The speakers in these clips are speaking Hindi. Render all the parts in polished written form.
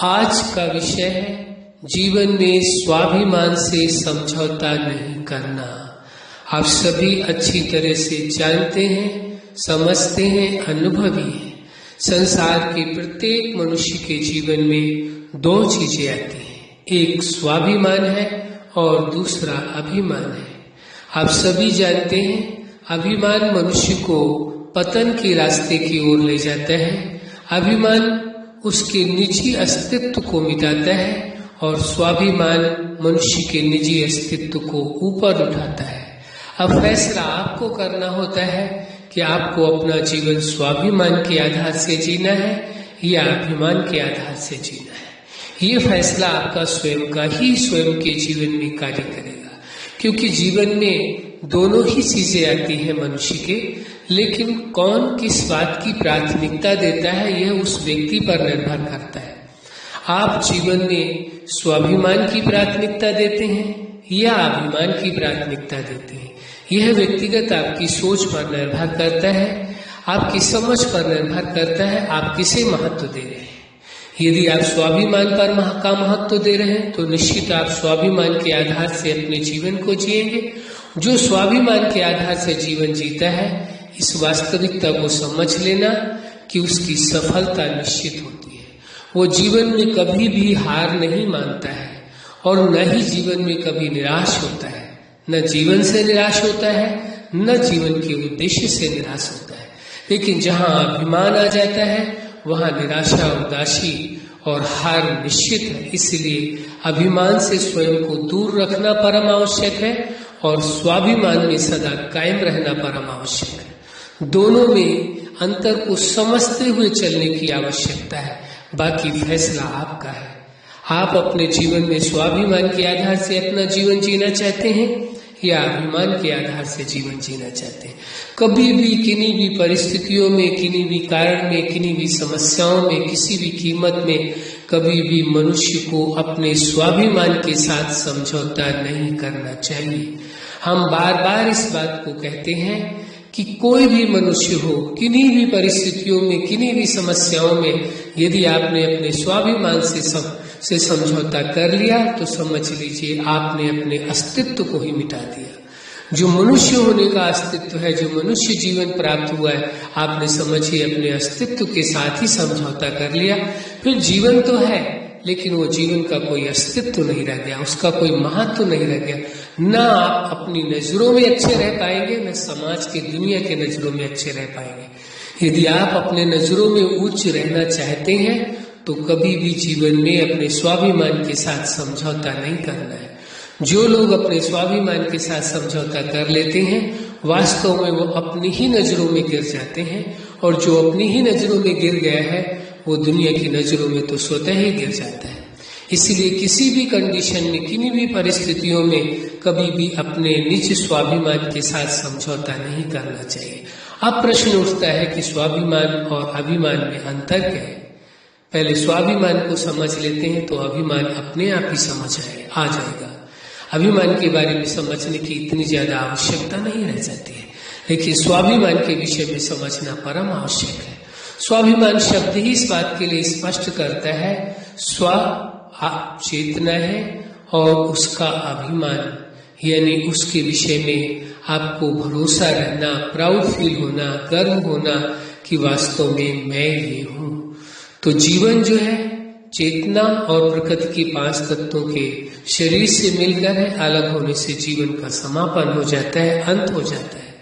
आज का विषय है जीवन में स्वाभिमान से समझौता नहीं करना। आप सभी अच्छी तरह से जानते हैं, समझते हैं, अनुभवी हैं। संसार के प्रत्येक मनुष्य के जीवन में दो चीजें आती हैं, एक स्वाभिमान है और दूसरा अभिमान है। आप सभी जानते हैं अभिमान मनुष्य को पतन के रास्ते की ओर ले जाता है। अभिमान उसके निजी अस्तित्व को मिटाता है और स्वाभिमान मनुष्य के निजी अस्तित्व को ऊपर उठाता है। अब फैसला आपको करना होता है कि आपको अपना जीवन स्वाभिमान के आधार से जीना है या अभिमान के आधार से जीना है। ये फैसला आपका स्वयं का ही स्वयं के जीवन में कार्य करेगा, क्योंकि जीवन में दोनों ही चीजें आती हैं मनुष्य के, लेकिन कौन किस बात की प्राथमिकता देता है यह उस व्यक्ति पर निर्भर करता है। आप जीवन में स्वाभिमान की प्राथमिकता देते हैं या अभिमान की प्राथमिकता देते हैं, यह व्यक्तिगत आपकी सोच पर निर्भर करता है, आपकी समझ पर निर्भर करता है, आप किसे महत्व दे रहे हैं। यदि आप स्वाभिमान पर का महत्व दे रहे हैं तो निश्चित आप स्वाभिमान के आधार से अपने जीवन को जिएंगे। जो स्वाभिमान के आधार से जीवन जीता है, इस वास्तविकता को समझ लेना कि उसकी सफलता निश्चित होती है। वो जीवन में कभी भी हार नहीं मानता है और न ही जीवन में कभी निराश होता है। न जीवन से निराश होता है, न जीवन के उद्देश्य से निराश होता है। लेकिन जहाँ अभिमान आ जाता है वहाँ निराशा, उदासी और हार निश्चित है। इसलिए अभिमान से स्वयं को दूर रखना परम आवश्यक है और स्वाभिमान में सदा कायम रहना परम आवश्यक है। दोनों में अंतर को समझते हुए चलने की आवश्यकता है, बाकी फैसला आपका है। आप अपने जीवन में स्वाभिमान के आधार से अपना जीवन जीना चाहते हैं या अभिमान के आधार से जीवन जीना चाहते हैं। कभी भी किन्हीं भी परिस्थितियों में, किन्हीं भी कारण में, किन्हीं भी समस्याओं में, किसी भी कीमत में कभी भी मनुष्य को अपने स्वाभिमान के साथ समझौता नहीं करना चाहिए। हम बार बार इस बात को कहते हैं कि कोई भी मनुष्य हो, किन्हीं भी परिस्थितियों में, किन्हीं भी समस्याओं में, यदि आपने अपने स्वाभिमान से समझौता कर लिया तो समझ लीजिए आपने अपने अस्तित्व को ही मिटा दिया। जो मनुष्य होने का अस्तित्व है, जो मनुष्य जीवन प्राप्त हुआ है, आपने समझिए अपने अस्तित्व के साथ ही समझौता कर लिया। फिर जीवन तो है, लेकिन वो जीवन का कोई अस्तित्व नहीं रह गया, उसका कोई महत्व नहीं रह गया। न आप अपनी नजरों में अच्छे रह पाएंगे, न समाज के, दुनिया के नजरों में अच्छे रह पाएंगे। यदि आप अपने नजरों में उच्च रहना चाहते हैं तो कभी भी जीवन में अपने स्वाभिमान के साथ समझौता नहीं करना है। जो लोग अपने स्वाभिमान के साथ समझौता कर लेते हैं, वास्तव में वो अपनी ही नजरों में गिर जाते हैं, और जो अपनी ही नजरों में गिर गया है वो दुनिया की नजरों में तो स्वतः ही गिर जाता है। इसलिए किसी भी कंडीशन में, किन्हीं भी परिस्थितियों में कभी भी अपने निज स्वाभिमान के साथ समझौता नहीं करना चाहिए। अब प्रश्न उठता है कि स्वाभिमान और अभिमान में अंतर क्या है। पहले स्वाभिमान को समझ लेते हैं तो अभिमान अपने आप ही समझ आ जाएगा। अभिमान के बारे में समझने की इतनी ज्यादा आवश्यकता नहीं रह जाती है, लेकिन स्वाभिमान के विषय में समझना परम आवश्यक है। स्वाभिमान शब्द ही इस बात के लिए स्पष्ट करता है, स्व चेतना है और उसका अभिमान, यानी उसके विषय में आपको भरोसा रहना, प्राउड फील होना, गर्व होना कि वास्तव में मैं ये हूँ। तो जीवन जो है चेतना और प्रकृति के 5 तत्वों के शरीर से मिलकर है, अलग होने से जीवन का समापन हो जाता है, अंत हो जाता है।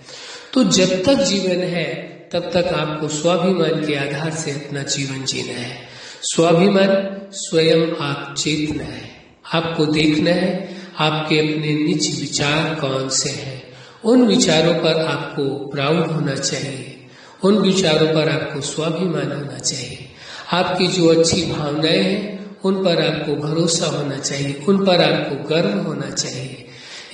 तो जब तक जीवन है तब तक आपको स्वाभिमान के आधार से अपना जीवन जीना है। स्वाभिमान स्वयं आप चेतना है, आपको देखना है आपके अपने निज विचार कौन से हैं। उन विचारों पर आपको प्राउड होना चाहिए, उन विचारों पर आपको स्वाभिमान होना चाहिए। आपकी जो अच्छी भावनाएं हैं उन पर आपको भरोसा होना चाहिए, उन पर आपको गर्व होना चाहिए।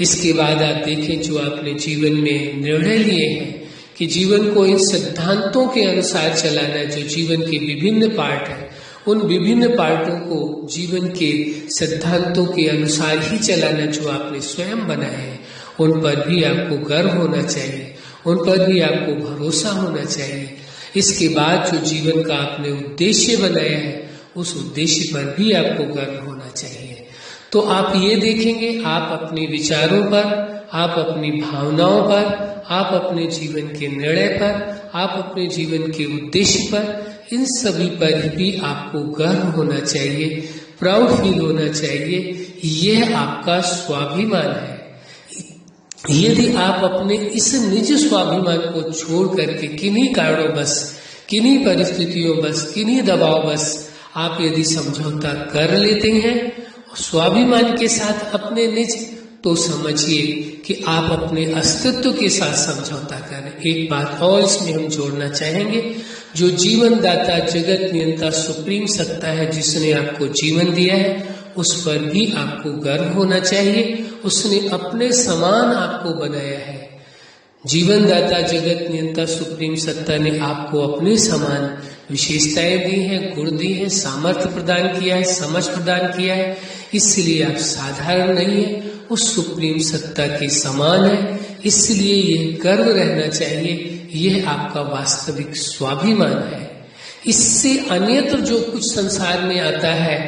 इसके बाद आप देखें जो आपने जीवन में निर्णय लिए हैं कि जीवन को इन सिद्धांतों के अनुसार चलाना है। जो जीवन के विभिन्न पार्ट हैं, उन विभिन्न पार्टों को जीवन के सिद्धांतों के अनुसार ही चलाना जो आपने स्वयं बनाए हैं, उन पर भी आपको गर्व होना चाहिए, उन पर भी आपको भरोसा होना चाहिए। इसके बाद जो जीवन का आपने उद्देश्य बनाया है उस उद्देश्य पर भी आपको गर्व होना चाहिए। तो आप ये देखेंगे, आप अपने विचारों पर, आप अपनी भावनाओं पर, आप अपने जीवन के निर्णय पर, आप अपने जीवन के उद्देश्य पर, इन सभी पर भी आपको गर्व होना चाहिए, प्राउड फील होना चाहिए। यह आपका स्वाभिमान है। यदि आप अपने इस निज स्वाभिमान को छोड़ करके किन्हीं कारणों किन्हीं परिस्थितियों किन्हीं दबाव आप यदि समझौता कर लेते हैं स्वाभिमान के साथ अपने निज, तो समझिए कि आप अपने अस्तित्व के साथ समझौता करें। एक बात और इसमें हम जोड़ना चाहेंगे, जो जीवन दाता जगत नियंता सुप्रीम सत्ता है, जिसने आपको जीवन दिया है, उस पर भी आपको गर्व होना चाहिए। उसने अपने समान आपको बनाया है। जीवन दाता जगत नियंता सुप्रीम सत्ता ने आपको अपने समान विशेषताएं दी हैं, गुण दी है, सामर्थ्य प्रदान किया है, समझ प्रदान किया है। इसलिए आप साधारण नहीं है, उस सुप्रीम सत्ता के समान है। इसलिए यह गर्व रहना चाहिए। यह आपका वास्तविक स्वाभिमान है। इससे अन्यत्र जो कुछ संसार में आता है,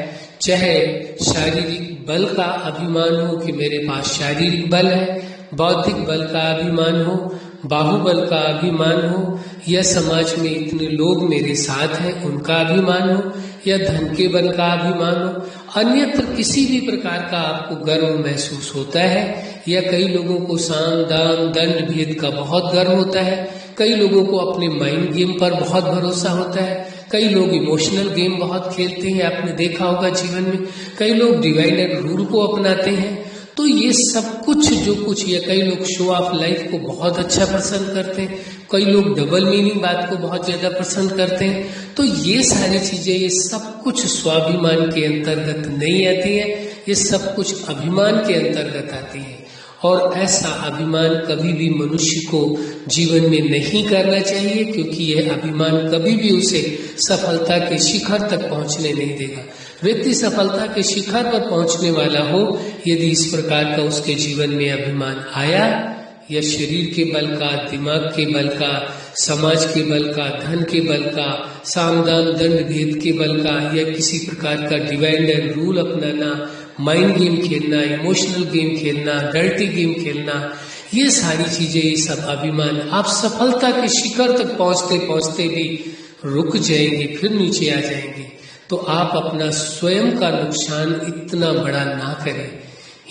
चाहे शारीरिक बल का अभिमान हो कि मेरे पास शारीरिक बल है, बौद्धिक बल का अभिमान हो, बाहुबल का अभिमान हो, या समाज में इतने लोग मेरे साथ हैं उनका अभिमान हो, या धन के बल का अभिमान हो, अन्यत्र किसी भी प्रकार का आपको गर्व महसूस होता है। या कई लोगों को साम दाम दंड भेद का बहुत गर्व होता है, कई लोगों को अपने माइंड गेम पर बहुत भरोसा होता है, कई लोग इमोशनल गेम बहुत खेलते हैं, आपने देखा होगा जीवन में, कई लोग डिवाइड रूल को अपनाते हैं। तो ये सब कुछ जो कुछ, या कई लोग शो ऑफ लाइफ को बहुत अच्छा पसंद करते हैं, कई लोग डबल मीनिंग बात को बहुत ज्यादा पसंद करते हैं। तो ये सारी चीजें, ये सब कुछ स्वाभिमान के अंतर्गत नहीं आती है, ये सब कुछ अभिमान के अंतर्गत आती है। और ऐसा अभिमान कभी भी मनुष्य को जीवन में नहीं करना चाहिए, क्योंकि यह अभिमान कभी भी उसे सफलता के शिखर तक पहुंचने नहीं देगा। व्यक्ति सफलता के शिखर पर पहुंचने वाला हो यदि इस प्रकार का उसके जीवन में अभिमान आया, या शरीर के बल का, दिमाग के बल का, समाज के बल का, धन के बल का, सामदान दंड भेद के बल का, या किसी प्रकार का डिवाइड एंड रूल अपनाना, माइंड गेम खेलना, इमोशनल गेम खेलना, डर्टी गेम खेलना, ये सारी चीजें, ये सब अभिमान, आप सफलता के शिखर तक पहुंचते पहुंचते भी रुक जाएंगे, फिर नीचे आ जाएंगे। तो आप अपना स्वयं का नुकसान इतना बड़ा ना करें।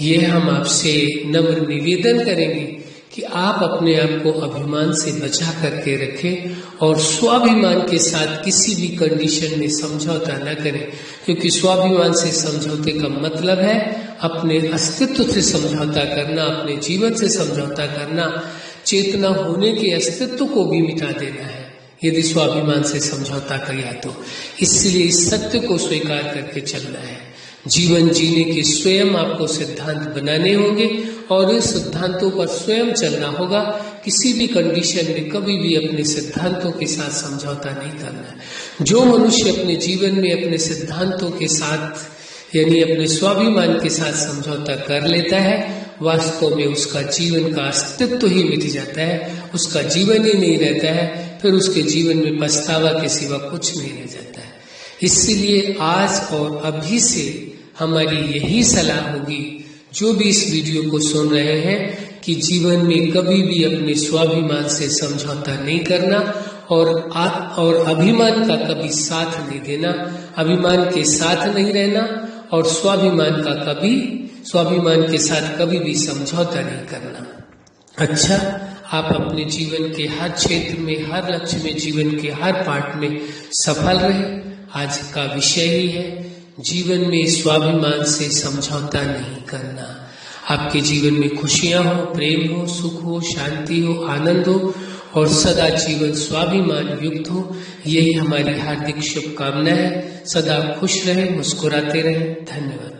यह हम आपसे नम्र निवेदन करेंगे कि आप अपने आप को अभिमान से बचा करके रखें और स्वाभिमान के साथ किसी भी कंडीशन में समझौता न करें, क्योंकि स्वाभिमान से समझौते का मतलब है अपने अस्तित्व से समझौता करना, अपने जीवन से समझौता करना, चेतना होने के अस्तित्व को भी मिटा देना है यदि स्वाभिमान से समझौता किया तो। इसलिए इस सत्य को स्वीकार करके चलना है। जीवन जीने के स्वयं आपको सिद्धांत बनाने होंगे और इन सिद्धांतों पर स्वयं चलना होगा। किसी भी कंडीशन में कभी भी अपने सिद्धांतों के साथ समझौता नहीं करना है। जो मनुष्य अपने जीवन में अपने सिद्धांतों के साथ यानी अपने स्वाभिमान के साथ समझौता कर लेता है, वास्तव में उसका जीवन का अस्तित्व ही मिट जाता है, उसका जीवन ही नहीं रहता है, फिर उसके जीवन में पछतावा के सिवा कुछ नहीं रह जाता है। इसलिए आज और अभी से हमारी यही सलाह होगी, जो भी इस वीडियो को सुन रहे हैं, कि जीवन में कभी भी अपने स्वाभिमान से समझौता नहीं करना और अभिमान का कभी साथ नहीं देना, अभिमान के साथ नहीं रहना और स्वाभिमान के साथ कभी भी समझौता नहीं करना। अच्छा, आप अपने जीवन के हर क्षेत्र में, हर लक्ष्य में, जीवन के हर पार्ट में सफल रहे। आज का विषय ही है जीवन में स्वाभिमान से समझौता नहीं करना। आपके जीवन में खुशियां हो, प्रेम हो, सुख हो, शांति हो, आनंद हो और सदा जीवन स्वाभिमान युक्त हो, यही हमारी हार्दिक शुभकामना है। सदा खुश रहें, मुस्कुराते रहें। धन्यवाद।